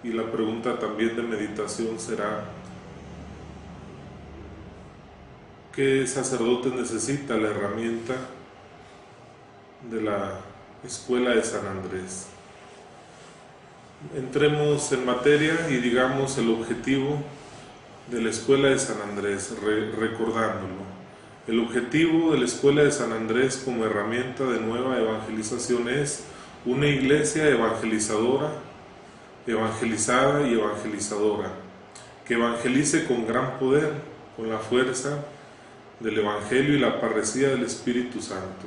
y la pregunta también de meditación será: ¿qué sacerdote necesita la herramienta de la Escuela de San Andrés? Entremos en materia y digamos el objetivo de la Escuela de San Andrés, recordándolo. El objetivo de la Escuela de San Andrés como herramienta de nueva evangelización es una iglesia evangelizadora, evangelizada y evangelizadora, que evangelice con gran poder, con la fuerza del Evangelio y la parresía del Espíritu Santo.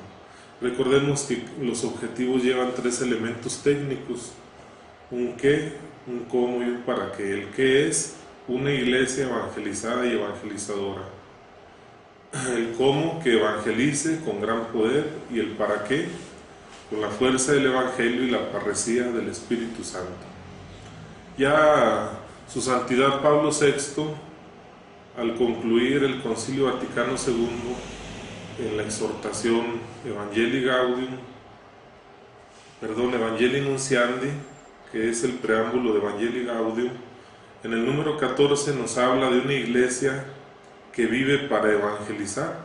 Recordemos que los objetivos llevan tres elementos técnicos: un qué, un cómo y un para qué. El qué es una iglesia evangelizada y evangelizadora. El cómo, que evangelice con gran poder, y el para qué, con la fuerza del Evangelio y la parresía del Espíritu Santo. Ya su Santidad Pablo VI, al concluir el Concilio Vaticano II, en la exhortación Evangelii Nunciandi, que es el preámbulo de Evangelii Gaudium, en el número 14 nos habla de una iglesia que vive para evangelizar,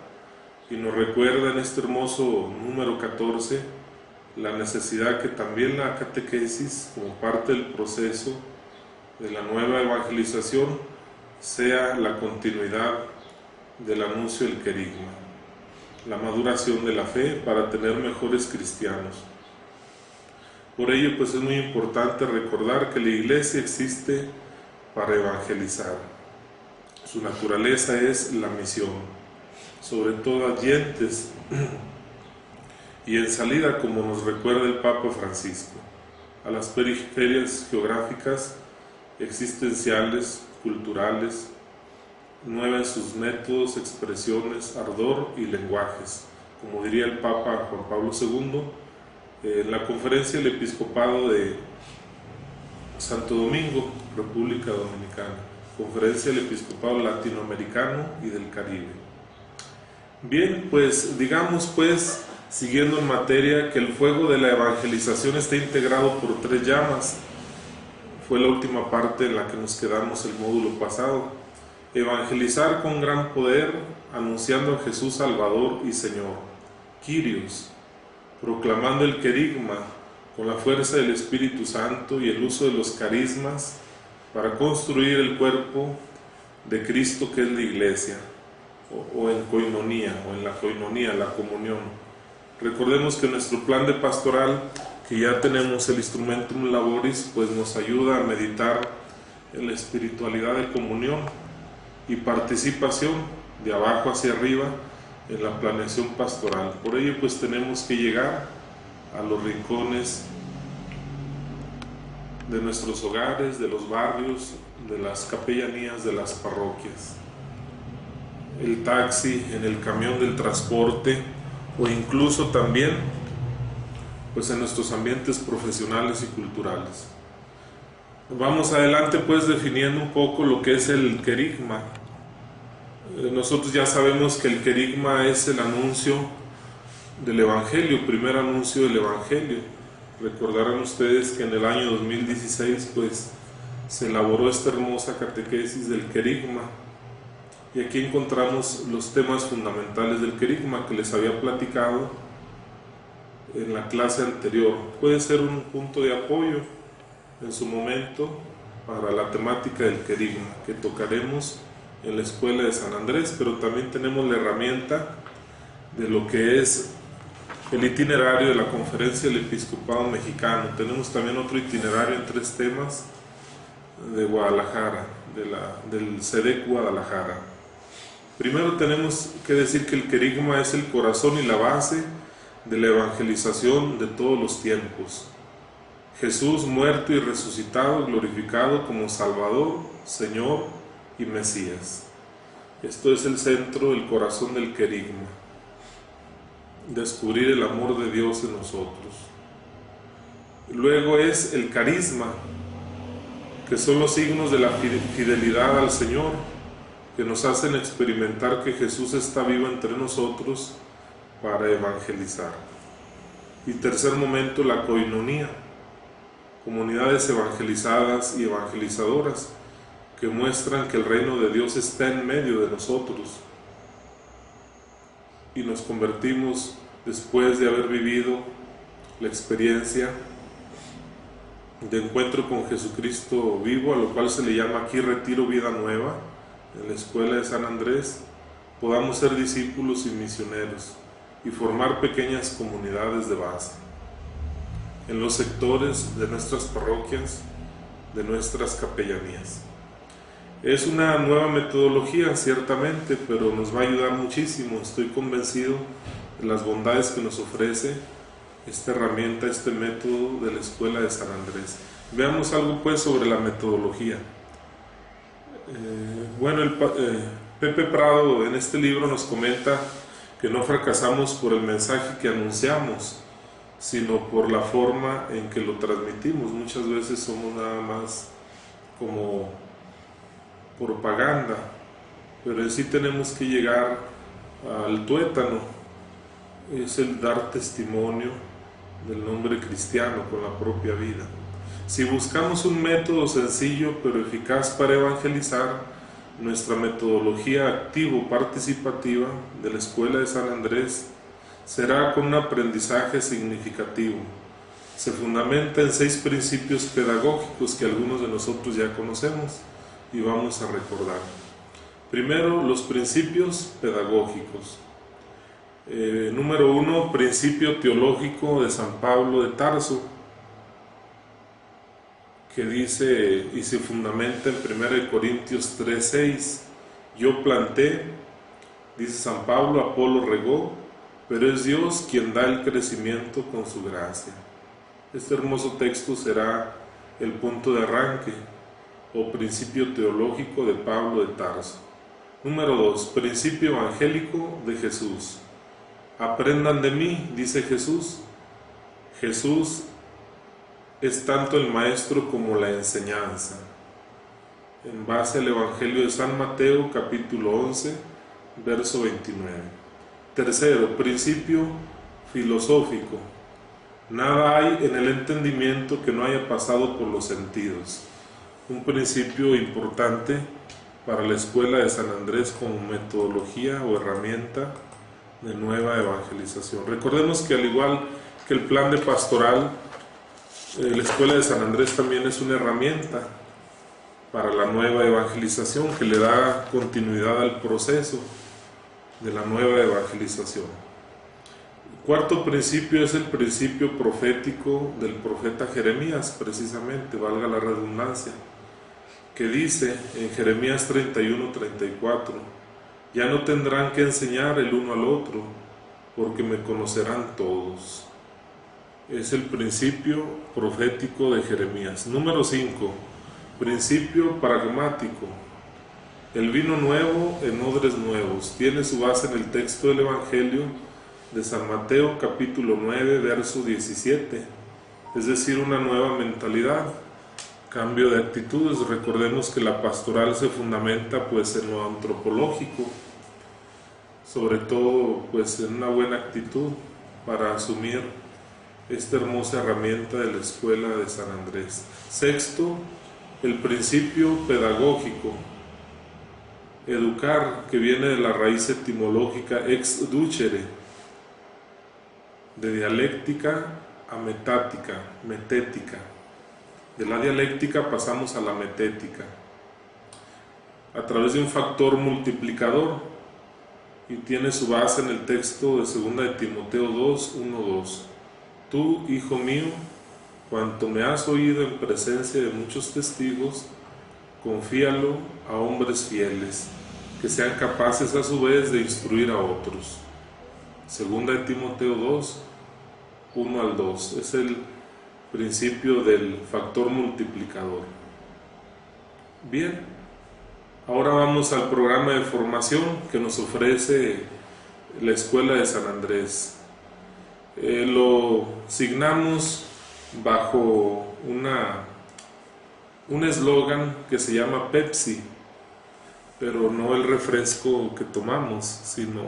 y nos recuerda en este hermoso número 14 la necesidad que también la catequesis, como parte del proceso de la nueva evangelización, sea la continuidad del anuncio del querigma, la maduración de la fe para tener mejores cristianos. Por ello, pues es muy importante recordar que la iglesia existe para evangelizar. Su naturaleza es la misión, sobre todo allentes y en salida, como nos recuerda el Papa Francisco, a las periferias geográficas, existenciales, culturales, nueva en sus métodos, expresiones, ardor y lenguajes, como diría el Papa Juan Pablo II en la conferencia del Episcopado de Santo Domingo, República Dominicana, conferencia del Episcopado Latinoamericano y del Caribe. Bien, pues digamos pues, siguiendo en materia, que el fuego de la evangelización está integrado por tres llamas. Fue la última parte en la que nos quedamos el módulo pasado. Evangelizar con gran poder, anunciando a Jesús Salvador y Señor, Kyrios, proclamando el querigma con la fuerza del Espíritu Santo y el uso de los carismas para construir el cuerpo de Cristo, que es la iglesia, o en koinonía, o en la koinonía, la comunión. Recordemos que nuestro plan de pastoral, que ya tenemos el Instrumentum Laboris, pues nos ayuda a meditar en la espiritualidad de comunión y participación de abajo hacia arriba en la planeación pastoral. Por ello, pues tenemos que llegar a los rincones de nuestros hogares, de los barrios, de las capellanías, de las parroquias. El taxi, en el camión del transporte, o incluso también pues en nuestros ambientes profesionales y culturales. Vamos adelante pues definiendo un poco lo que es el querigma. Nosotros ya sabemos que el querigma es el anuncio del Evangelio, primer anuncio del Evangelio. Recordarán ustedes que en el año 2016 pues se elaboró esta hermosa catequesis del querigma, y aquí encontramos los temas fundamentales del querigma que les había platicado en la clase anterior. Puede ser un punto de apoyo en su momento para la temática del querigma que tocaremos en la Escuela de San Andrés, pero también tenemos la herramienta de lo que es el itinerario de la Conferencia del Episcopado Mexicano. Tenemos también otro itinerario en tres temas de Guadalajara, del CEDEC Guadalajara. Primero tenemos que decir que el querigma es el corazón y la base de la evangelización de todos los tiempos. Jesús muerto y resucitado, glorificado como Salvador, Señor y Mesías. Esto es el centro, el corazón del querigma. Descubrir el amor de Dios en nosotros. Luego es el carisma, que son los signos de la fidelidad al Señor, que nos hacen experimentar que Jesús está vivo entre nosotros para evangelizar. Y tercer momento, la koinonía, comunidades evangelizadas y evangelizadoras que muestran que el reino de Dios está en medio de nosotros, y nos convertimos después de haber vivido la experiencia de encuentro con Jesucristo vivo, a lo cual se le llama aquí Retiro Vida Nueva, en la Escuela de San Andrés. Podamos ser discípulos y misioneros y formar pequeñas comunidades de base en los sectores de nuestras parroquias, de nuestras capellanías. Es una nueva metodología, ciertamente, pero nos va a ayudar muchísimo. Estoy convencido de las bondades que nos ofrece esta herramienta, este método de la Escuela de San Andrés. Veamos algo pues sobre la metodología. Pepe Prado en este libro nos comenta que no fracasamos por el mensaje que anunciamos, sino por la forma en que lo transmitimos. Muchas veces somos nada más como propaganda, pero sí tenemos que llegar al tuétano, es el dar testimonio del nombre cristiano con la propia vida. Si buscamos un método sencillo pero eficaz para evangelizar, nuestra metodología activo-participativa de la Escuela de San Andrés será con un aprendizaje significativo. Se fundamenta en 6 principios pedagógicos que algunos de nosotros ya conocemos y vamos a recordar. Primero, los principios pedagógicos. Número 1, principio teológico de San Pablo de Tarso, que dice y se fundamenta en 1 Corintios 3:6. Yo planté, dice San Pablo, Apolo regó, pero es Dios quien da el crecimiento con su gracia. Este hermoso texto será el punto de arranque o principio teológico de Pablo de Tarso. Número 2, principio evangélico de Jesús. Aprendan de mí, dice Jesús. Jesús es tanto el maestro como la enseñanza. En base al Evangelio de San Mateo, capítulo 11, verso 29. Tercero, principio filosófico. Nada hay en el entendimiento que no haya pasado por los sentidos. Un principio importante para la Escuela de San Andrés como metodología o herramienta de nueva evangelización. Recordemos que al igual que el plan de pastoral, la Escuela de San Andrés también es una herramienta para la nueva evangelización que le da continuidad al proceso de la nueva evangelización. El cuarto principio es el principio profético del profeta Jeremías, precisamente, valga la redundancia, que dice en Jeremías 31:34: ya no tendrán que enseñar el uno al otro, porque me conocerán todos. Es el principio profético de Jeremías. Número 5, principio pragmático. El vino nuevo en odres nuevos tiene su base en el texto del Evangelio de San Mateo, capítulo 9, verso 17, es decir, una nueva mentalidad, cambio de actitudes. Recordemos que la pastoral se fundamenta pues en lo antropológico, sobre todo pues en una buena actitud para asumir esta hermosa herramienta de la Escuela de San Andrés. Sexto, el principio pedagógico. Educar, que viene de la raíz etimológica ex ducere, de dialéctica a metética. De la dialéctica pasamos a la metética, a través de un factor multiplicador, y tiene su base en el texto de 2 de Timoteo 2:1-2. Tú, hijo mío, cuanto me has oído en presencia de muchos testigos, confíalo a hombres fieles, que sean capaces a su vez de instruir a otros. 2 de Timoteo 2:1-2. Es el principio del factor multiplicador. Bien, ahora vamos al programa de formación que nos ofrece la Escuela de San Andrés. Lo signamos bajo un eslogan que se llama Pepsi, pero no el refresco que tomamos, sino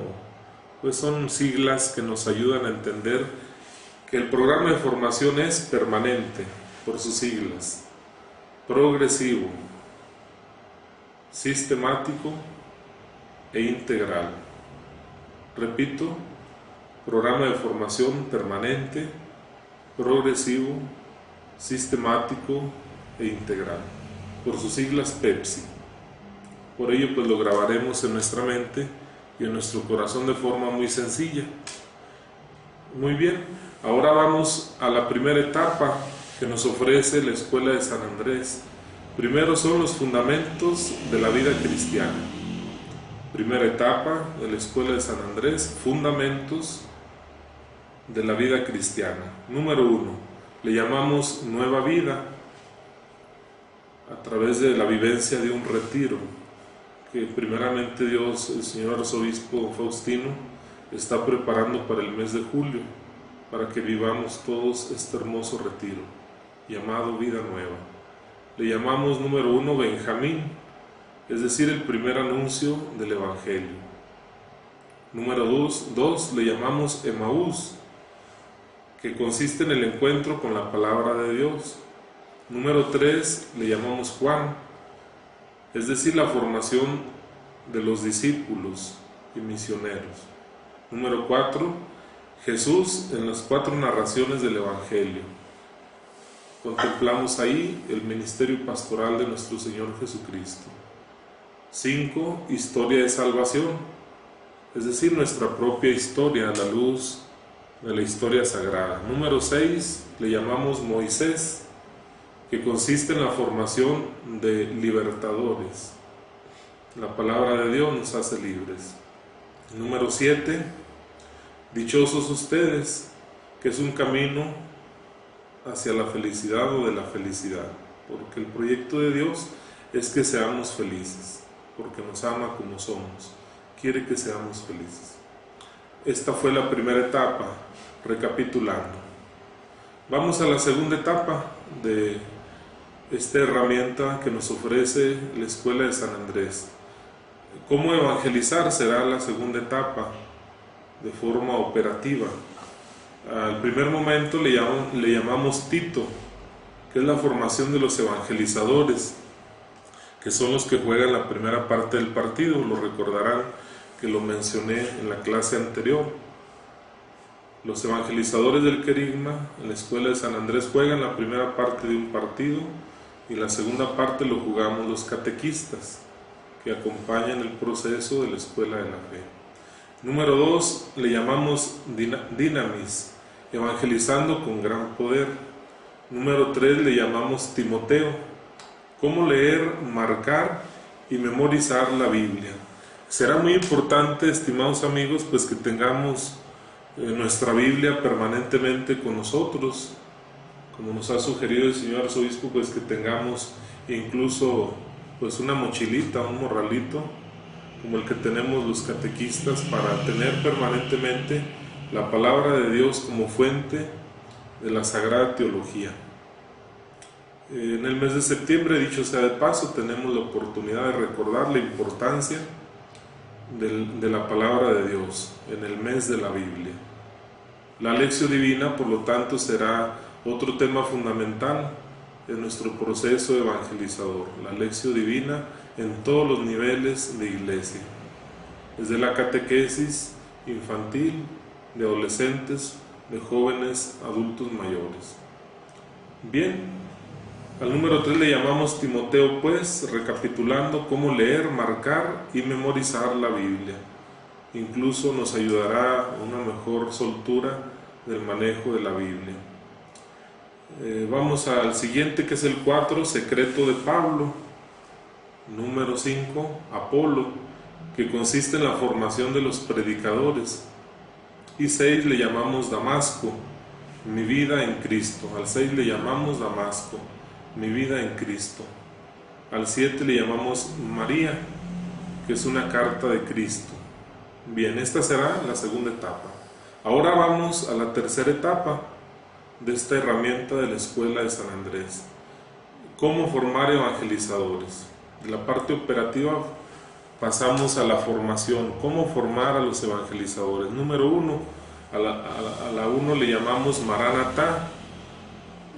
pues son siglas que nos ayudan a entender que el programa de formación es permanente. por sus siglas: progresivo, sistemático e integral. Repito, programa de formación permanente, progresivo, sistemático e integral, por sus siglas PEPSI. Por ello pues lo grabaremos en nuestra mente y en nuestro corazón de forma muy sencilla. Muy bien, ahora vamos a la primera etapa que nos ofrece la Escuela de San Andrés. Primero son los fundamentos de la vida cristiana. Primera etapa de la Escuela de San Andrés: fundamentos de la vida cristiana. Número 1, le llamamos nueva vida, a través de la vivencia de un retiro que primeramente Dios, el señor arzobispo Faustino, está preparando para el mes de julio, para que vivamos todos este hermoso retiro llamado Vida Nueva. Le llamamos número 1 Benjamín, es decir, el primer anuncio del Evangelio. Número 2 le llamamos Emaús, que consiste en el encuentro con la palabra de Dios. Número 3 le llamamos Juan, es decir, la formación de los discípulos y misioneros. Número 4, Jesús en las 4 narraciones del Evangelio. Contemplamos ahí el ministerio pastoral de nuestro Señor Jesucristo. 5, historia de salvación, es decir, nuestra propia historia a la luz de la historia sagrada. Número 6 le llamamos Moisés, que consiste en la formación de libertadores. La palabra de Dios nos hace libres. Número 7, dichosos ustedes, que es un camino hacia la felicidad o de la felicidad, porque el proyecto de Dios es que seamos felices, porque nos ama como somos, quiere que seamos felices. Esta fue la primera etapa, recapitulando. Vamos a la segunda etapa de esta herramienta que nos ofrece la Escuela de San Andrés. ¿Cómo evangelizar? Será la segunda etapa de forma operativa. Al primer momento le llamamos Tito, que es la formación de los evangelizadores, que son los que juegan la primera parte del partido. Lo recordarán que lo mencioné en la clase anterior. Los evangelizadores del Querigma en la Escuela de San Andrés juegan la primera parte de un partido, y la segunda parte lo jugamos los catequistas, que acompañan el proceso de la Escuela de la Fe. Número 2 le llamamos Dinamis, evangelizando con gran poder. Número 3 le llamamos Timoteo, cómo leer, marcar y memorizar la Biblia. Será muy importante, estimados amigos, pues que tengamos nuestra Biblia permanentemente con nosotros, como nos ha sugerido el señor arzobispo, pues que tengamos incluso pues una mochilita, un morralito, como el que tenemos los catequistas, para tener permanentemente la palabra de Dios como fuente de la Sagrada Teología. En el mes de septiembre, dicho sea de paso, tenemos la oportunidad de recordar la importancia de la palabra de Dios en el mes de la Biblia. La Lección Divina, por lo tanto, será otro tema fundamental en nuestro proceso evangelizador. La Lección Divina en todos los niveles de iglesia, desde la catequesis infantil, de adolescentes, de jóvenes, adultos mayores. Bien, al número 3 le llamamos Timoteo, pues, recapitulando cómo leer, marcar y memorizar la Biblia. Incluso nos ayudará a una mejor soltura del manejo de la Biblia. Vamos al siguiente, que es el 4, secreto de Pablo. Número 5, Apolo, que consiste en la formación de los predicadores. Y 6 le llamamos Damasco, mi vida en Cristo. Al 6 le llamamos Damasco, mi vida en Cristo. Al 7 le llamamos María, que es una carta de Cristo. Bien, esta será la segunda etapa. Ahora vamos a la tercera etapa de esta herramienta de la Escuela de San Andrés. ¿Cómo formar evangelizadores? De la parte operativa pasamos a la formación. ¿Cómo formar a los evangelizadores? Número 1, a la 1 le llamamos Maranatá,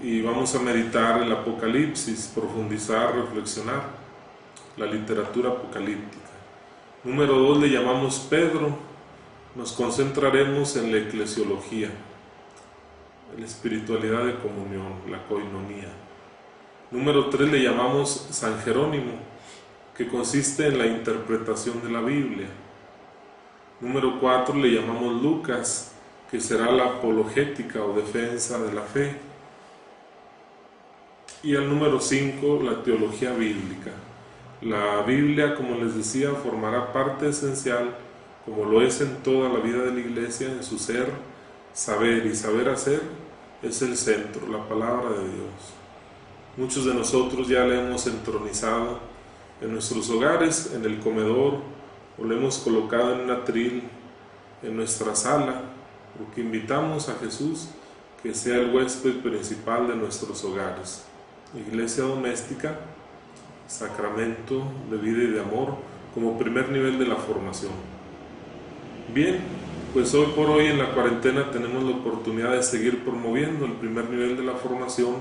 y vamos a meditar el Apocalipsis, profundizar, reflexionar la literatura apocalíptica. Número 2 le llamamos Pedro. Nos concentraremos en la eclesiología, la espiritualidad de comunión, la koinonía. Número 3 le llamamos San Jerónimo, que consiste en la interpretación de la Biblia. Número 4 le llamamos Lucas, que será la apologética o defensa de la fe. Y al número 5, la teología bíblica. La Biblia, como les decía, formará parte esencial, como lo es en toda la vida de la Iglesia, en su ser, saber y saber hacer, es el centro, la palabra de Dios. Muchos de nosotros ya la hemos entronizado en nuestros hogares, en el comedor, o la hemos colocado en un atril en nuestra sala, porque invitamos a Jesús que sea el huésped principal de nuestros hogares. Iglesia doméstica, sacramento de vida y de amor, como primer nivel de la formación. Bien, pues hoy por hoy en la cuarentena tenemos la oportunidad de seguir promoviendo el primer nivel de la formación,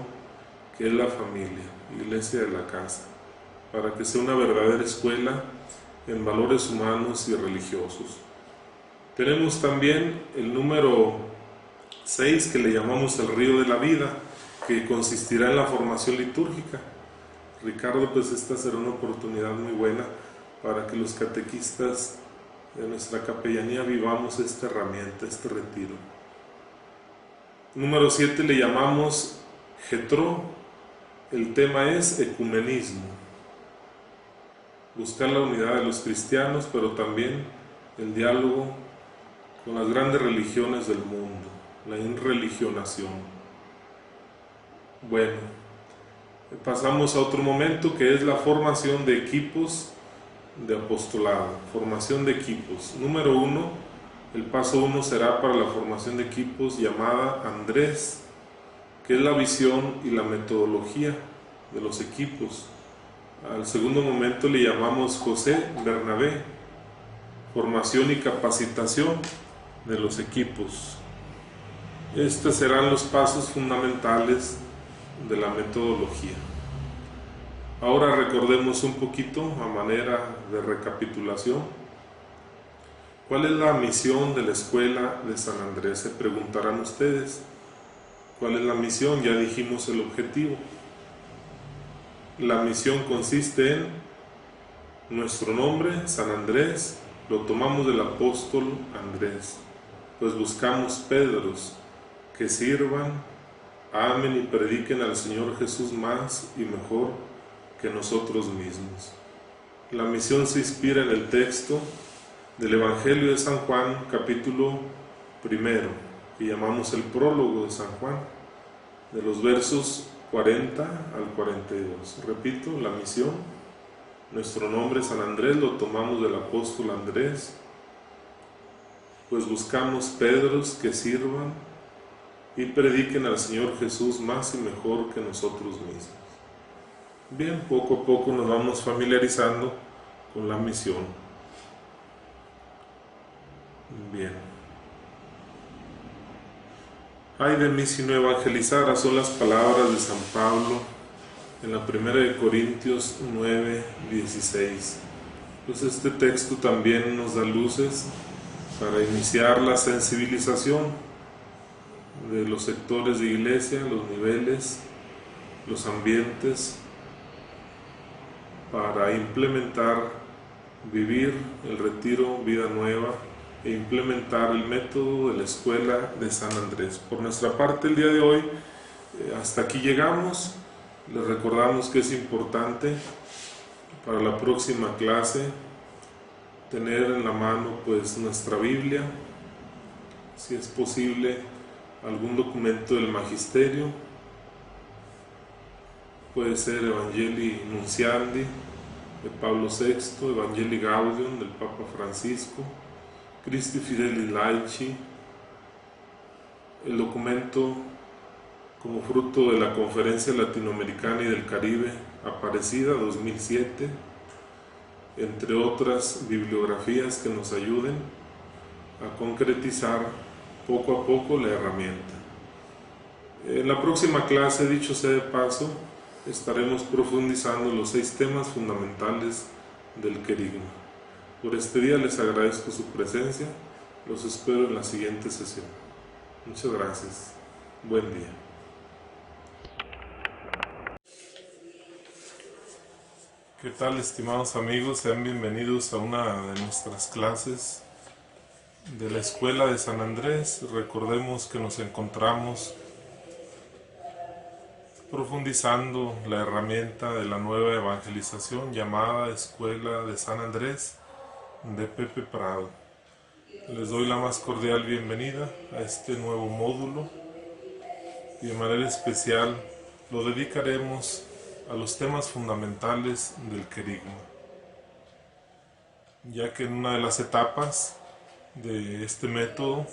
que es la familia, iglesia de la casa, para que sea una verdadera escuela en valores humanos y religiosos. Tenemos también el número 6, que le llamamos el río de la vida, que consistirá en la formación litúrgica. Ricardo, pues esta será una oportunidad muy buena para que los catequistas de nuestra capellanía vivamos esta herramienta, este retiro. Número 7 le llamamos Getró. El tema es ecumenismo. Buscar la unidad de los cristianos, pero también el diálogo con las grandes religiones del mundo, la irreligionación. Bueno, pasamos a otro momento, que es la formación de equipos de apostolado, formación de equipos. Número 1, el paso 1 será para la formación de equipos llamada Andrés, que es la visión y la metodología de los equipos. Al segundo momento le llamamos José Bernabé, formación y capacitación de los equipos. Estos serán los pasos fundamentales de la metodología. Ahora recordemos un poquito, a manera de recapitulación, ¿cuál es la misión de la Escuela de San Andrés? Se preguntarán ustedes. ¿Cuál es la misión? Ya dijimos el objetivo. La misión consiste en nuestro nombre, San Andrés, lo tomamos del apóstol Andrés, pues buscamos Pedros que sirvan, amen y prediquen al Señor Jesús más y mejor que nosotros mismos. La misión se inspira en el texto del Evangelio de San Juan, capítulo 1, que llamamos el prólogo de San Juan, de los versos 40 al 42. Repito, la misión, nuestro nombre San Andrés, lo tomamos del apóstol Andrés, pues buscamos Pedros que sirvan y prediquen al Señor Jesús más y mejor que nosotros mismos. Bien, poco a poco nos vamos familiarizando con la misión. Bien. Ay de mí si no evangelizara, son las palabras de San Pablo en la 1 de Corintios 9:16. Pues este texto también nos da luces para iniciar la sensibilización de los sectores de iglesia, los niveles, los ambientes, para implementar, vivir el retiro Vida Nueva e implementar el método de la Escuela de San Andrés. Por nuestra parte, el día de hoy, hasta aquí llegamos. Les recordamos que es importante para la próxima clase tener en la mano pues nuestra Biblia, si es posible algún documento del Magisterio, puede ser Evangelii Nunciandi de Pablo VI, Evangelii Gaudium del Papa Francisco, Christi Fidelis Laici, el documento como fruto de la Conferencia Latinoamericana y del Caribe Aparecida 2007, entre otras bibliografías que nos ayuden a concretizar poco a poco la herramienta. En la próxima clase, dicho sea de paso, estaremos profundizando los 6 temas fundamentales del querigma. Por este día les agradezco su presencia, los espero en la siguiente sesión. Muchas gracias. Buen día. ¿Qué tal, estimados amigos? Sean bienvenidos a una de nuestras clases de la Escuela de San Andrés. Recordemos que nos encontramos profundizando la herramienta de la nueva evangelización llamada Escuela de San Andrés de Pepe Prado. Les doy la más cordial bienvenida a este nuevo módulo y de manera especial lo dedicaremos a los temas fundamentales del querigma, ya que en una de las etapas de este método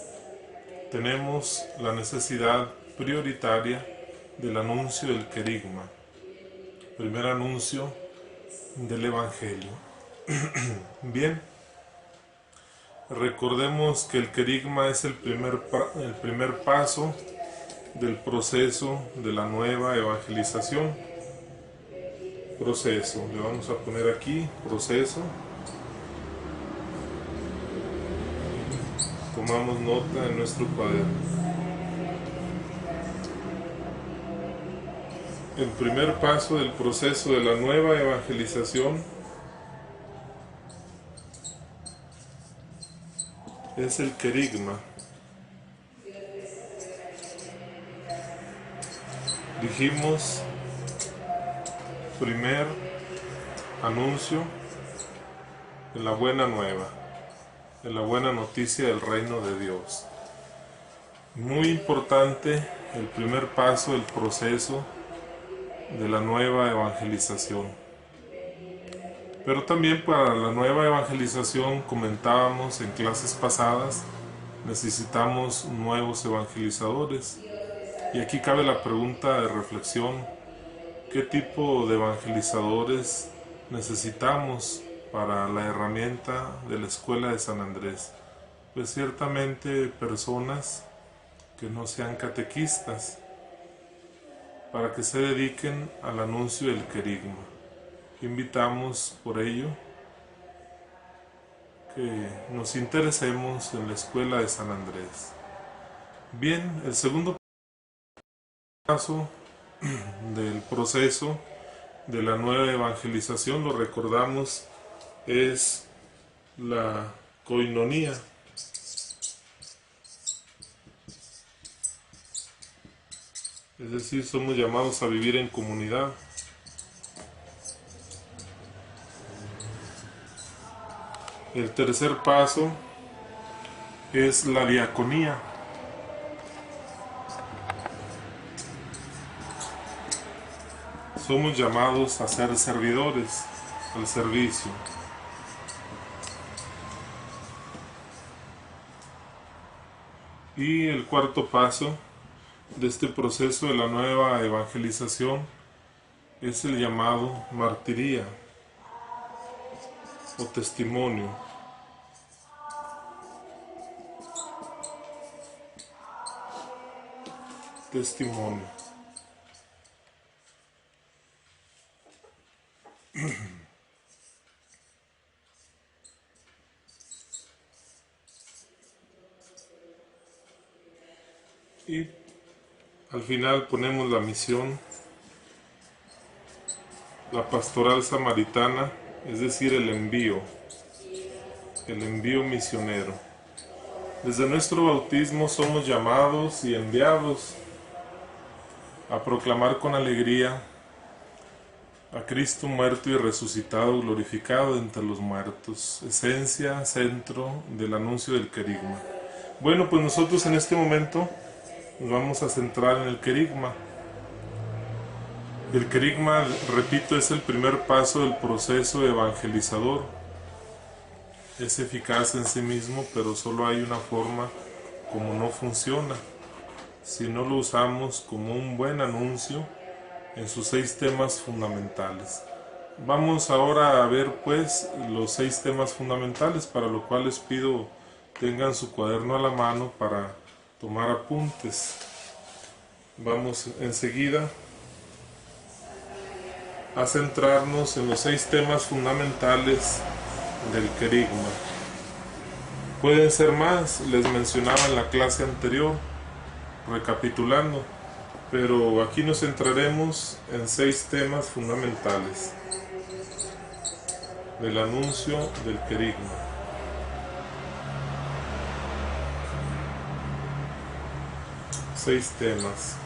tenemos la necesidad prioritaria del anuncio del querigma, primer anuncio del Evangelio. Bien, recordemos que el querigma es el primer paso del proceso de la nueva evangelización. Proceso, le vamos a poner aquí, proceso. Tomamos nota en nuestro cuaderno. El primer paso del proceso de la nueva evangelización es el querigma. Dijimos, primer anuncio de la buena nueva, de la buena noticia del reino de Dios. Muy importante el primer paso del proceso de la nueva evangelización. Pero también para la nueva evangelización, comentábamos en clases pasadas, necesitamos nuevos evangelizadores. Y aquí cabe la pregunta de reflexión: ¿qué tipo de evangelizadores necesitamos para la herramienta de la Escuela de San Andrés? Pues ciertamente personas que no sean catequistas, para que se dediquen al anuncio del querigma. Invitamos por ello que nos interesemos en la Escuela de San Andrés. Bien, el segundo paso del proceso de la nueva evangelización, lo recordamos, es la coinonía. Es decir, somos llamados a vivir en comunidad. El tercer paso es la diaconía. Somos llamados a ser servidores, al servicio. Y el cuarto paso de este proceso de la nueva evangelización es el llamado martiría o testimonio. Testimonio. Y al final ponemos la misión, la pastoral samaritana, es decir, el envío misionero. Desde nuestro bautismo somos llamados y enviados a proclamar con alegría a Cristo muerto y resucitado, glorificado entre los muertos, esencia, centro del anuncio del querigma. Bueno, pues nosotros en este momento nos vamos a centrar en el querigma. El querigma, repito, es el primer paso del proceso evangelizador. Es eficaz en sí mismo, pero solo hay una forma como no funciona, si no lo usamos como un buen anuncio en sus 6 temas fundamentales. Vamos ahora a ver pues los 6 temas fundamentales, para lo cual les pido tengan su cuaderno a la mano para tomar apuntes. Vamos enseguida a centrarnos en los 6 temas fundamentales del querigma. Pueden ser más, les mencionaba en la clase anterior, recapitulando, pero aquí nos centraremos en 6 temas fundamentales del anuncio del querigma. Seis temas.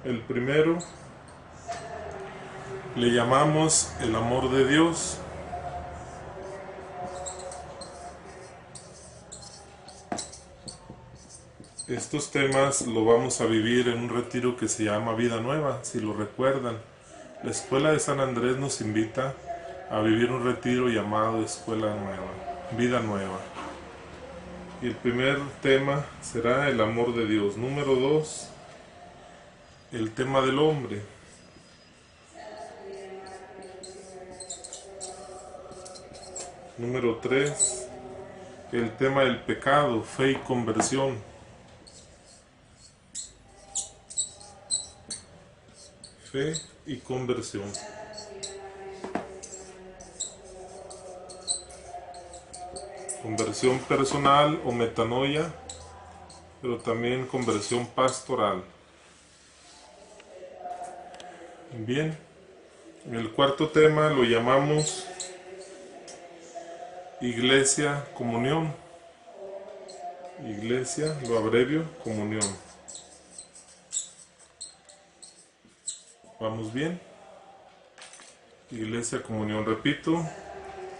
El primero le llamamos el amor de Dios. Estos temas lo vamos a vivir en un retiro que se llama Vida Nueva, si lo recuerdan. La Escuela de San Andrés nos invita a vivir un retiro llamado Escuela Nueva, Vida Nueva. Y el primer tema será el amor de Dios. Número 2, el tema del hombre. Número 3, el tema del pecado, fe y conversión. Fe y conversión. Conversión personal o metanoia, pero también conversión pastoral. Bien, el cuarto tema lo llamamos Iglesia, comunión. Iglesia, lo abrevio, comunión. ¿Vamos bien? Iglesia, comunión, repito.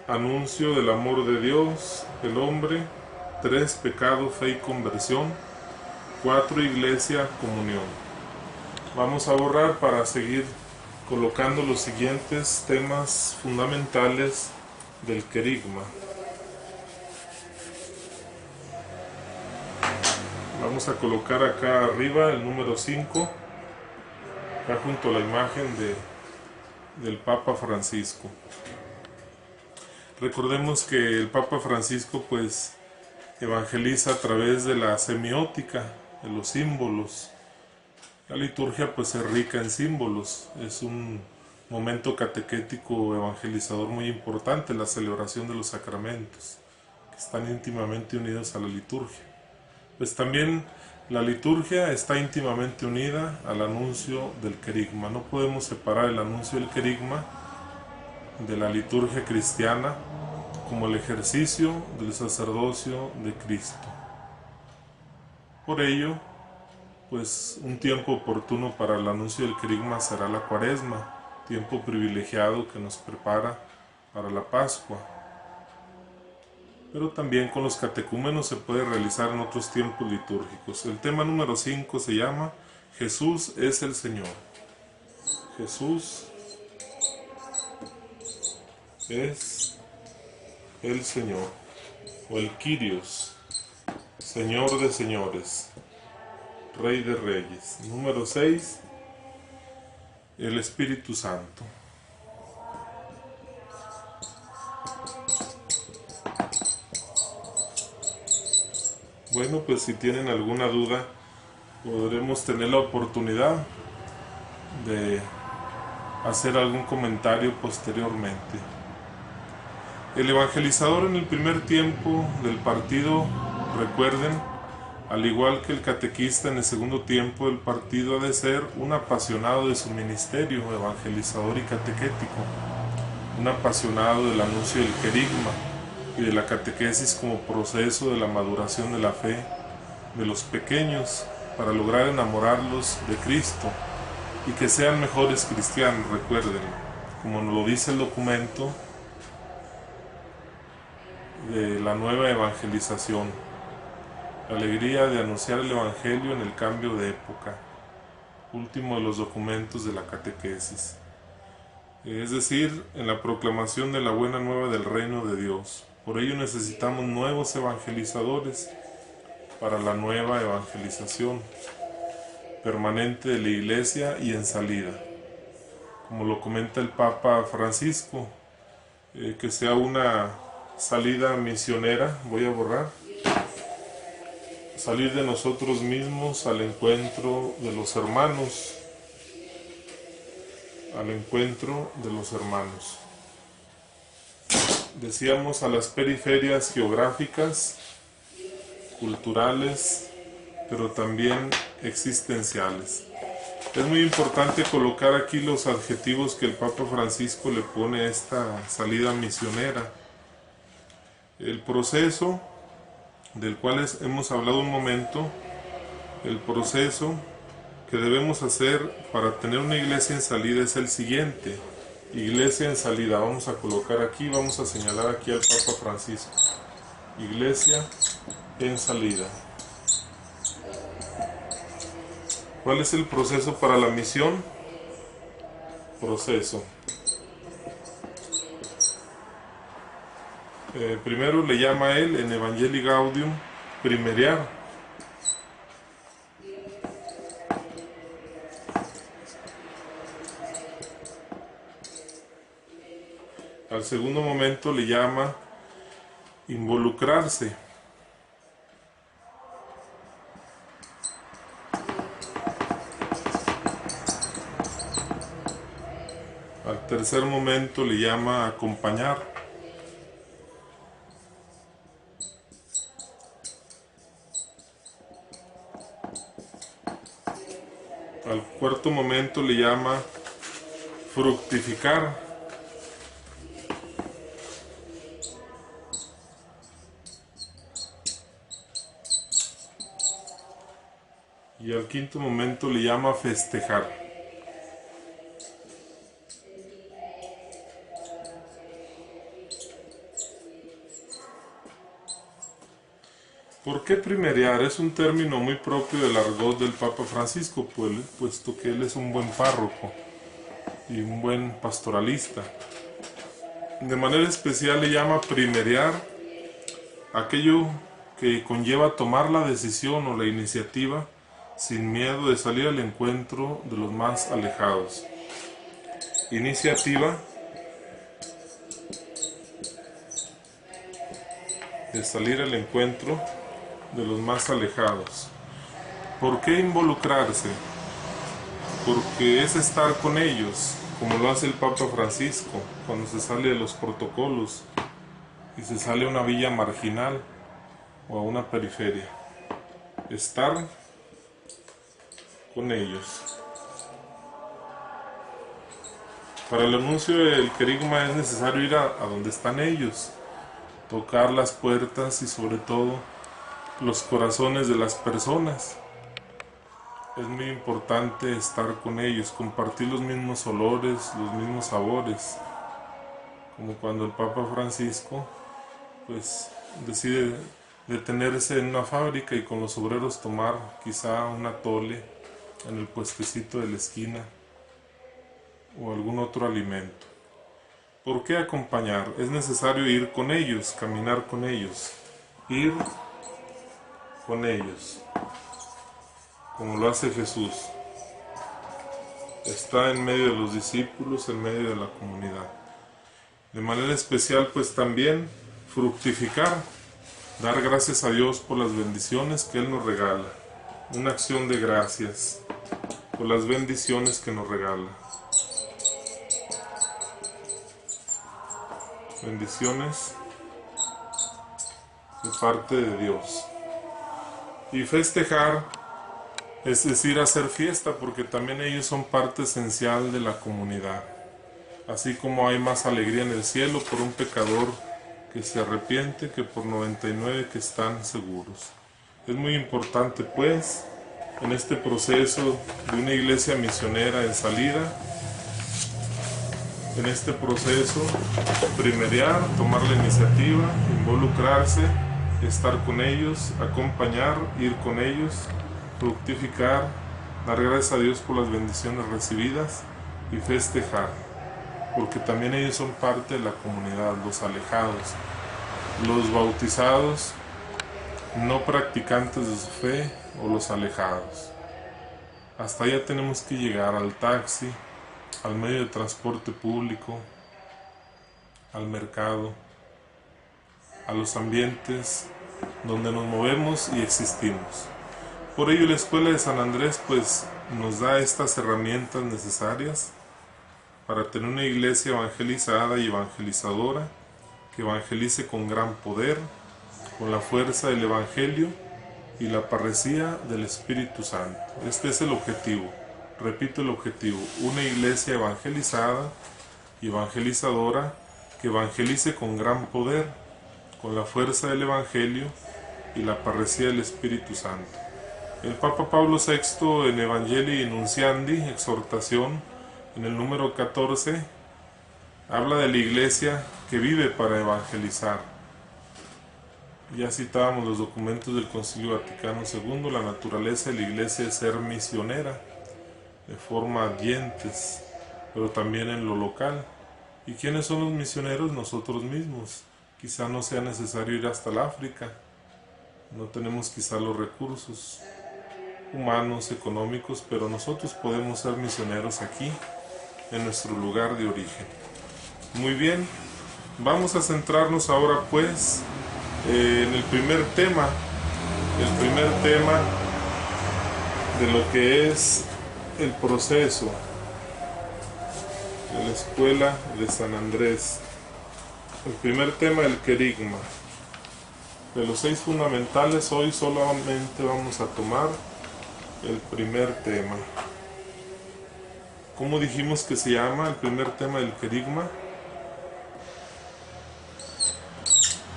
Anuncio del amor de Dios, el hombre. 3, pecado, fe y conversión. 4, iglesia, comunión. Vamos a borrar para seguir colocando los siguientes temas fundamentales del querigma. Vamos a colocar acá arriba el número 5, acá junto a la imagen del Papa Francisco. Recordemos que el Papa Francisco pues evangeliza a través de la semiótica, de los símbolos. La liturgia pues es rica en símbolos, es un momento catequético evangelizador muy importante, la celebración de los sacramentos, que están íntimamente unidos a la liturgia. Pues también la liturgia está íntimamente unida al anuncio del querigma. No podemos separar el anuncio del querigma de la liturgia cristiana como el ejercicio del sacerdocio de Cristo. Por ello, pues un tiempo oportuno para el anuncio del querigma será la Cuaresma, tiempo privilegiado que nos prepara para la Pascua. Pero también con los catecúmenos se puede realizar en otros tiempos litúrgicos. El tema número 5 se llama Jesús es el Señor. Jesús es el Señor, o el Kyrios, Señor de señores, Rey de reyes. Número 6, el Espíritu Santo. Bueno, pues si tienen alguna duda, podremos tener la oportunidad de hacer algún comentario posteriormente. El evangelizador en el primer tiempo del partido, recuerden, al igual que el catequista en el segundo tiempo del partido, ha de ser un apasionado de su ministerio evangelizador y catequético, un apasionado del anuncio del querigma y de la catequesis como proceso de la maduración de la fe de los pequeños para lograr enamorarlos de Cristo y que sean mejores cristianos. Recuerden, como nos lo dice el documento de la nueva evangelización, la alegría de anunciar el Evangelio en el cambio de época, último de los documentos de la catequesis, es decir, en la proclamación de la buena nueva del reino de Dios. Por ello necesitamos nuevos evangelizadores para la nueva evangelización permanente de la Iglesia y en salida. Como lo comenta el Papa Francisco, que sea una salida misionera, voy a borrar, salir de nosotros mismos al encuentro de los hermanos, al encuentro de los hermanos. Decíamos a las periferias geográficas, culturales, pero también existenciales. Es muy importante colocar aquí los adjetivos que el Papa Francisco le pone a esta salida misionera. El proceso del cual hemos hablado un momento, el proceso que debemos hacer para tener una iglesia en salida es el siguiente. Iglesia en salida, vamos a colocar aquí, vamos a señalar aquí al Papa Francisco. Iglesia en salida. ¿Cuál es el proceso para la misión? Proceso. Primero le llama a él en Evangelii Gaudium primeriar. Al segundo momento le llama involucrarse. Al tercer momento le llama acompañar. Al cuarto momento le llama fructificar. Y al quinto momento le llama festejar. ¿Por qué primeriar? Es un término muy propio del argot del Papa Francisco, puesto que él es un buen párroco y un buen pastoralista. De manera especial le llama primeriar aquello que conlleva tomar la decisión o la iniciativa sin miedo de salir al encuentro de los más alejados. Iniciativa de salir al encuentro de los más alejados. ¿Por qué involucrarse? Porque es estar con ellos, como lo hace el Papa Francisco cuando se sale de los protocolos y se sale a una villa marginal o a una periferia. Estar con ellos. Para el anuncio del querigma es necesario ir a donde están ellos, tocar las puertas y sobre todo los corazones de las personas. Es muy importante estar con ellos, compartir los mismos olores, los mismos sabores, como cuando el Papa Francisco decide detenerse en una fábrica y con los obreros tomar quizá un atole en el puestecito de la esquina o algún otro alimento. ¿Por qué acompañar? Es necesario ir con ellos, caminar con ellos, ir con ellos, como lo hace Jesús. Está en medio de los discípulos, en medio de la comunidad. De manera especial, también fructificar, dar gracias a Dios por las bendiciones que Él nos regala. Una acción de gracias por las bendiciones que nos regala. Bendiciones de parte de Dios. Y festejar, es decir, hacer fiesta, porque también ellos son parte esencial de la comunidad. Así como hay más alegría en el cielo por un pecador que se arrepiente que por 99 que están seguros. Es muy importante, en este proceso de una iglesia misionera en salida, en este proceso, primeriar, tomar la iniciativa, involucrarse, estar con ellos, acompañar, ir con ellos, fructificar, dar gracias a Dios por las bendiciones recibidas y festejar, porque también ellos son parte de la comunidad, los alejados, los bautizados, no practicantes de su fe o los alejados. Hasta allá tenemos que llegar, al taxi, al medio de transporte público, al mercado, a los ambientes donde nos movemos y existimos. Por ello la Escuela de San Andrés pues nos da estas herramientas necesarias para tener una iglesia evangelizada y evangelizadora, que evangelice con gran poder, con la fuerza del Evangelio y la parresía del Espíritu Santo. Este es el objetivo, repito el objetivo, una iglesia evangelizada y evangelizadora, que evangelice con gran poder, con la fuerza del Evangelio y la parresía del Espíritu Santo. El Papa Pablo VI en Evangelii Nunciandi, exhortación, en el número 14, habla de la iglesia que vive para evangelizar. Ya citábamos los documentos del Concilio Vaticano II, la naturaleza de la iglesia es ser misionera, de forma dientes, pero también en lo local. ¿Y quiénes son los misioneros? Nosotros mismos. Quizá no sea necesario ir hasta el África, no tenemos quizá los recursos humanos, económicos, pero nosotros podemos ser misioneros aquí, en nuestro lugar de origen. Muy bien, vamos a centrarnos ahora pues en el primer tema de lo que es el proceso de la Escuela de San Andrés. El primer tema, el querigma. De los 6 fundamentales, hoy solamente vamos a tomar el primer tema. ¿Cómo dijimos que se llama el primer tema del querigma?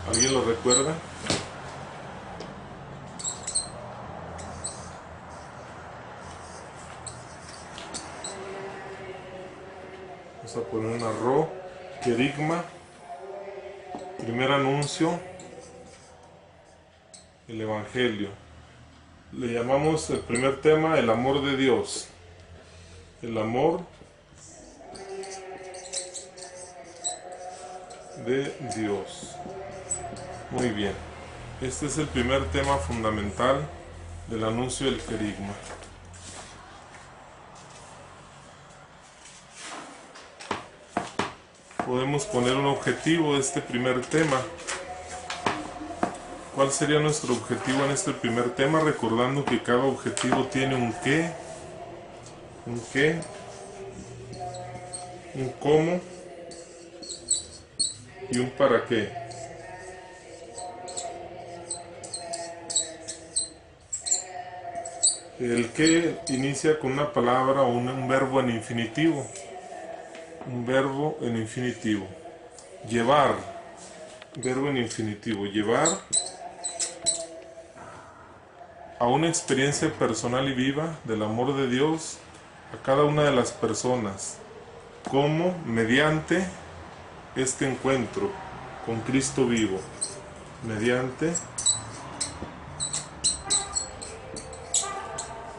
¿Alguien lo recuerda? Vamos a poner una ro, querigma, primer anuncio, el Evangelio. Le llamamos el primer tema el amor de Dios. El amor de Dios. Muy bien. Este es el primer tema fundamental del anuncio del querigma. Podemos poner un objetivo de este primer tema. ¿Cuál sería nuestro objetivo en este primer tema? Recordando que cada objetivo tiene un qué, un cómo y un para qué. El qué inicia con una palabra o un verbo en infinitivo. Un verbo en infinitivo. Llevar. Verbo en infinitivo. Llevar a una experiencia personal y viva del amor de Dios a cada una de las personas, como mediante este encuentro con Cristo vivo, mediante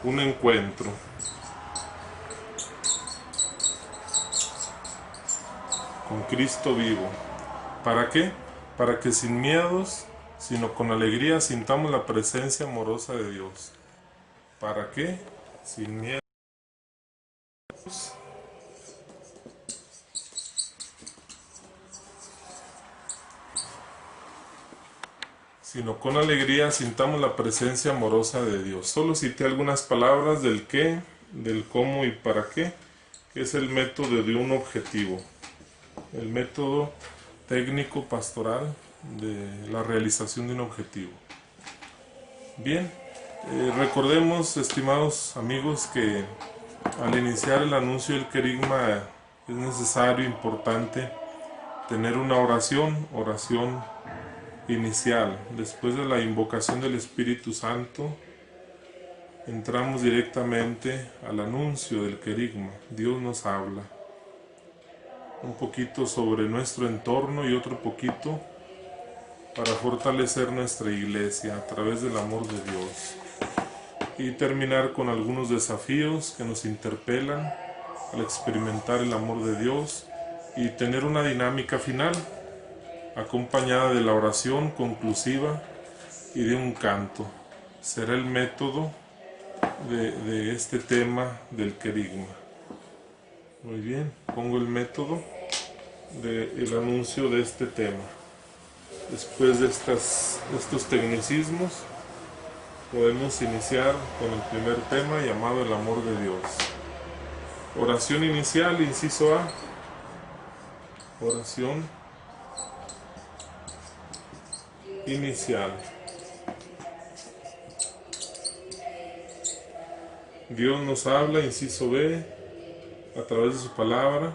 un encuentro. Con Cristo vivo. ¿Para qué? Para que sin miedos, sino con alegría sintamos la presencia amorosa de Dios. ¿Para qué? Sin miedos, sino con alegría sintamos la presencia amorosa de Dios. Solo cité algunas palabras del qué, del cómo y para qué, que es el método de un objetivo. El método técnico pastoral de la realización de un objetivo. Bien, recordemos, estimados amigos, que al iniciar el anuncio del querigma es necesario, importante, tener una oración inicial. Después de la invocación del Espíritu Santo, entramos directamente al anuncio del querigma. Dios nos habla un poquito sobre nuestro entorno y otro poquito para fortalecer nuestra iglesia a través del amor de Dios, y terminar con algunos desafíos que nos interpelan al experimentar el amor de Dios y tener una dinámica final acompañada de la oración conclusiva y de un canto. Será el método de este tema del querigma. Muy bien, pongo el método del anuncio de este tema. Después de estos tecnicismos, podemos iniciar con el primer tema llamado el amor de Dios. Oración inicial, inciso A. Oración inicial. Dios nos habla, inciso B, a través de su palabra.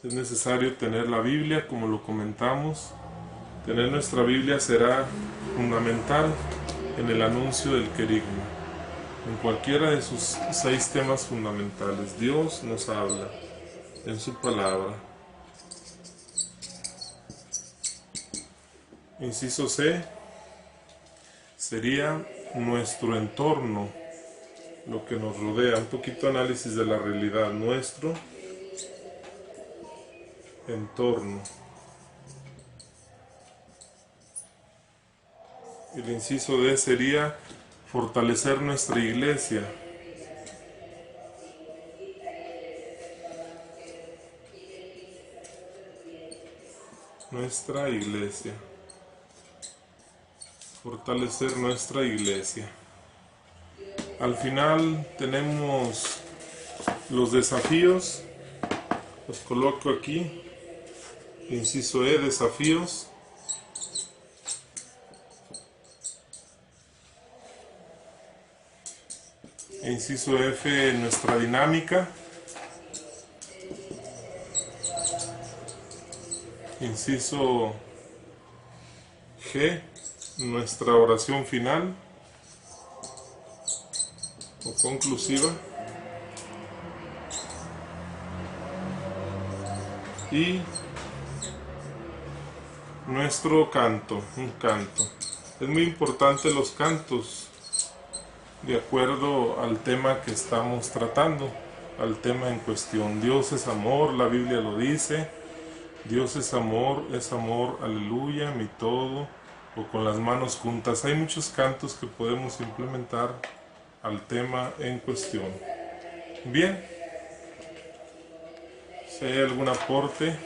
Es necesario tener la Biblia, como lo comentamos. Tener nuestra Biblia será fundamental en el anuncio del querigma, en cualquiera de sus 6 temas fundamentales. Dios nos habla en su palabra. Inciso C sería nuestro entorno, lo que nos rodea, un poquito análisis de la realidad, nuestro entorno. El inciso D sería fortalecer nuestra iglesia. Nuestra iglesia. Fortalecer nuestra iglesia. Al final tenemos los desafíos. Los coloco aquí. Inciso E, desafíos. Inciso F, nuestra dinámica. Inciso G, nuestra oración final o conclusiva. Y nuestro canto, un canto. Es muy importante los cantos, de acuerdo al tema que estamos tratando, al tema en cuestión. Dios es amor, la Biblia lo dice. Dios es amor, aleluya, mi todo, o con las manos juntas. Hay muchos cantos que podemos implementar al tema en cuestión. Bien, si hay algún aporte,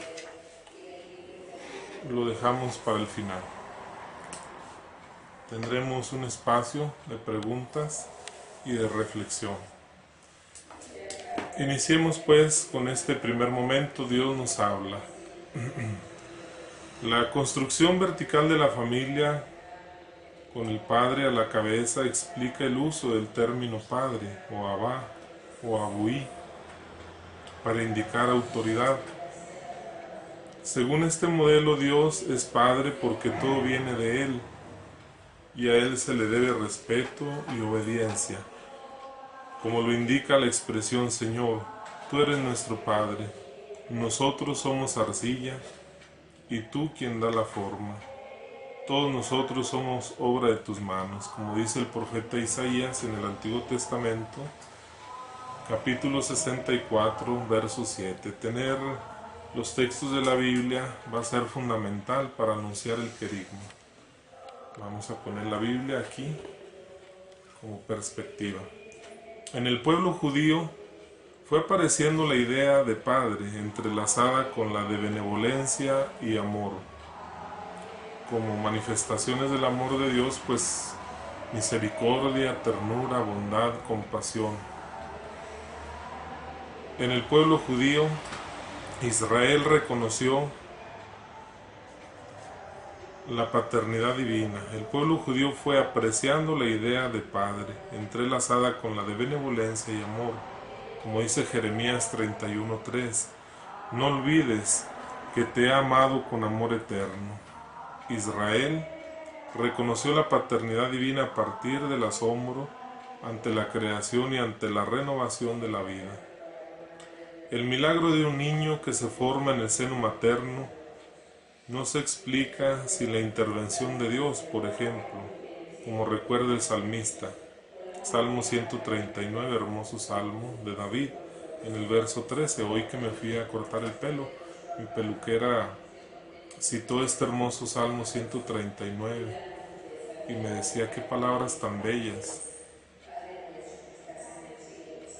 lo dejamos para el final. Tendremos un espacio de preguntas y de reflexión. Iniciemos pues con este primer momento. Dios nos habla. La construcción vertical de la familia, con el padre a la cabeza, explica el uso del término padre o abá o abuí para indicar autoridad. Según este modelo, Dios es padre porque todo viene de Él y a Él se le debe respeto y obediencia. Como lo indica la expresión Señor, tú eres nuestro Padre, nosotros somos arcilla y tú quien da la forma. Todos nosotros somos obra de tus manos, como dice el profeta Isaías en el Antiguo Testamento, capítulo 64, verso 7. Tener los textos de la Biblia va a ser fundamental para anunciar el querigma. Vamos a poner la Biblia aquí como perspectiva. En el pueblo judío fue apareciendo la idea de padre entrelazada con la de benevolencia y amor, como manifestaciones del amor de Dios, pues misericordia, ternura, bondad, compasión. En el pueblo judío, Israel reconoció la paternidad divina. El pueblo judío fue apreciando la idea de padre, entrelazada con la de benevolencia y amor, como dice Jeremías 31:3. No olvides que te he amado con amor eterno. Israel reconoció la paternidad divina a partir del asombro ante la creación y ante la renovación de la vida. El milagro de un niño que se forma en el seno materno no se explica sin la intervención de Dios, por ejemplo, como recuerda el salmista. Salmo 139, hermoso salmo de David, en el verso 13. Hoy que me fui a cortar el pelo, mi peluquera citó este hermoso Salmo 139 y me decía qué palabras tan bellas.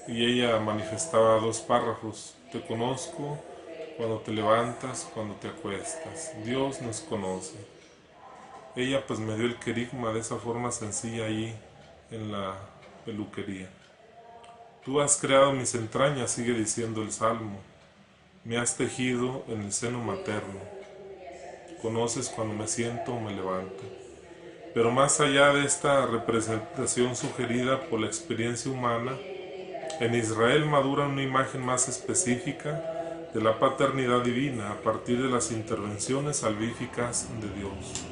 Y ella manifestaba 2 párrafos. Te conozco cuando te levantas, cuando te acuestas. Dios nos conoce. ella pues me dio el querigma de esa forma sencilla ahí en la peluquería. Tú has creado mis entrañas, sigue diciendo el Salmo. Me has tejido en el seno materno. Conoces cuando me siento o me levanto. Pero más allá de esta representación sugerida por la experiencia humana, en Israel madura una imagen más específica de la paternidad divina a partir de las intervenciones salvíficas de Dios.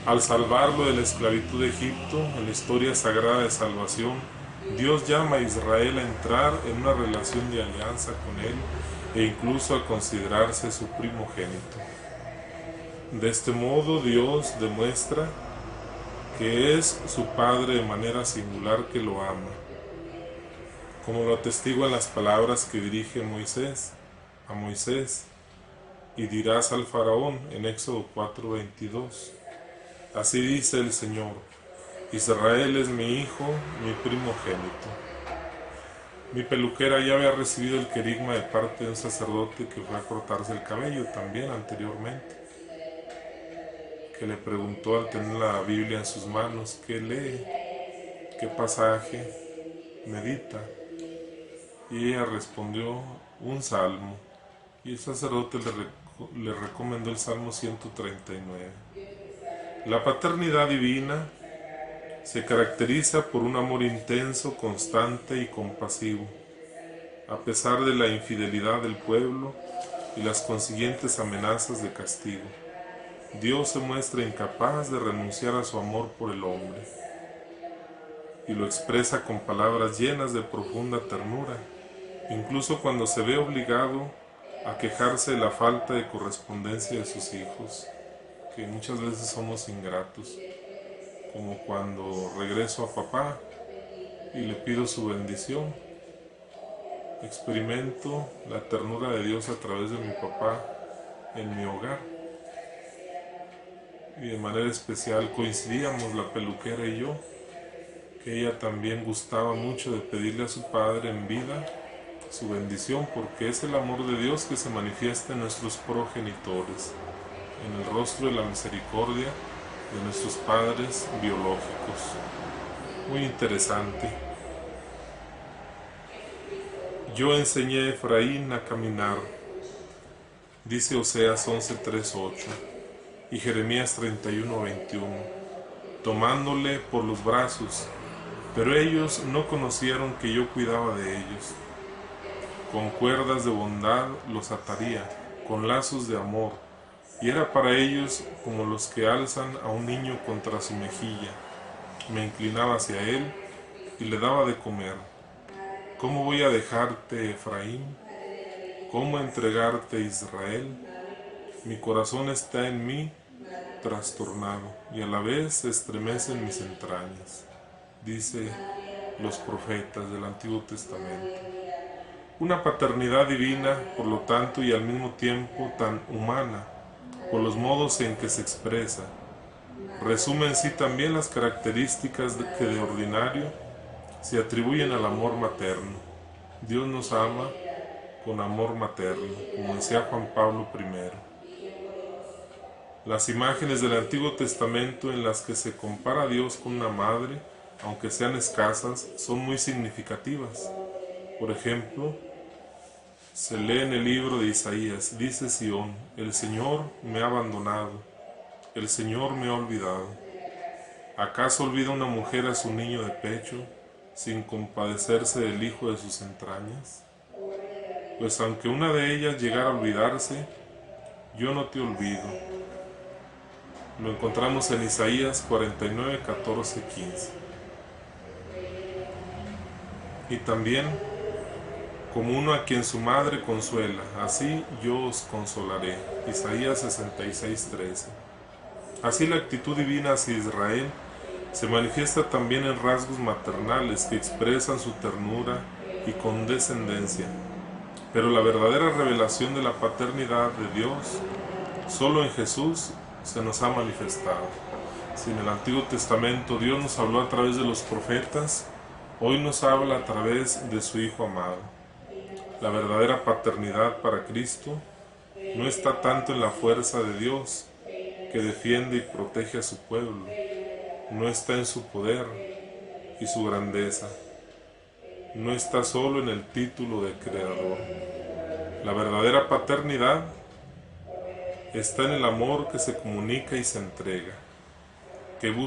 Al salvarlo de la esclavitud de Egipto, en la historia sagrada de salvación, Dios llama a Israel a entrar en una relación de alianza con Él e incluso a considerarse su primogénito. De este modo, Dios demuestra que es su Padre de manera singular que lo ama, como lo atestiguan las palabras que dirige a Moisés, y dirás al faraón en Éxodo 4:22. Así dice el Señor, Israel es mi hijo, mi primogénito. Mi peluquera ya había recibido el querigma de parte de un sacerdote que fue a cortarse el cabello también anteriormente, que le preguntó al tener la Biblia en sus manos qué lee, qué pasaje medita, y ella respondió un salmo, y el sacerdote le recomendó el Salmo 139. La paternidad divina se caracteriza por un amor intenso, constante y compasivo, a pesar de la infidelidad del pueblo y las consiguientes amenazas de castigo. Dios se muestra incapaz de renunciar a su amor por el hombre, y lo expresa con palabras llenas de profunda ternura, incluso cuando se ve obligado a quejarse de la falta de correspondencia de sus hijos, que muchas veces somos ingratos, como cuando regreso a papá y le pido su bendición. Experimento la ternura de Dios a través de mi papá en mi hogar. Y de manera especial coincidíamos la peluquera y yo, que ella también gustaba mucho de pedirle a su padre en vida su bendición, porque es el amor de Dios que se manifiesta en nuestros progenitores, en el rostro de la misericordia de nuestros padres biológicos. Muy interesante. Yo enseñé a Efraín a caminar, dice Oseas 11:3-8 y Jeremías 31:21, tomándole por los brazos, pero ellos no conocieron que yo cuidaba de ellos. Con cuerdas de bondad los ataría, con lazos de amor, y era para ellos como los que alzan a un niño contra su mejilla. Me inclinaba hacia él y le daba de comer. ¿Cómo voy a dejarte, Efraín? ¿Cómo entregarte, Israel? Mi corazón está en mí trastornado, y a la vez se estremecen mis entrañas, dice los profetas del Antiguo Testamento. Una paternidad divina, por lo tanto, y al mismo tiempo tan humana, por los modos en que se expresa, resume en sí también las características que de ordinario se atribuyen al amor materno. Dios nos ama con amor materno, como decía Juan Pablo I. Las imágenes del Antiguo Testamento en las que se compara a Dios con una madre, aunque sean escasas, son muy significativas. Por ejemplo, se lee en el libro de Isaías, dice Sión, el Señor me ha abandonado, el Señor me ha olvidado. ¿Acaso olvida una mujer a su niño de pecho, sin compadecerse del hijo de sus entrañas? Pues aunque una de ellas llegara a olvidarse, yo no te olvido. Lo encontramos en Isaías 49, 14, 15. Y también, como uno a quien su madre consuela, así yo os consolaré. Isaías 66, 13. Así la actitud divina hacia Israel se manifiesta también en rasgos maternales que expresan su ternura y condescendencia. Pero la verdadera revelación de la paternidad de Dios, solo en Jesús se nos ha manifestado. Si en el Antiguo Testamento Dios nos habló a través de los profetas, hoy nos habla a través de su Hijo amado. La verdadera paternidad para Cristo no está tanto en la fuerza de Dios, que defiende y protege a su pueblo, no está en su poder y su grandeza, no está solo en el título de creador. La verdadera paternidad está en el amor que se comunica y se entrega, que busca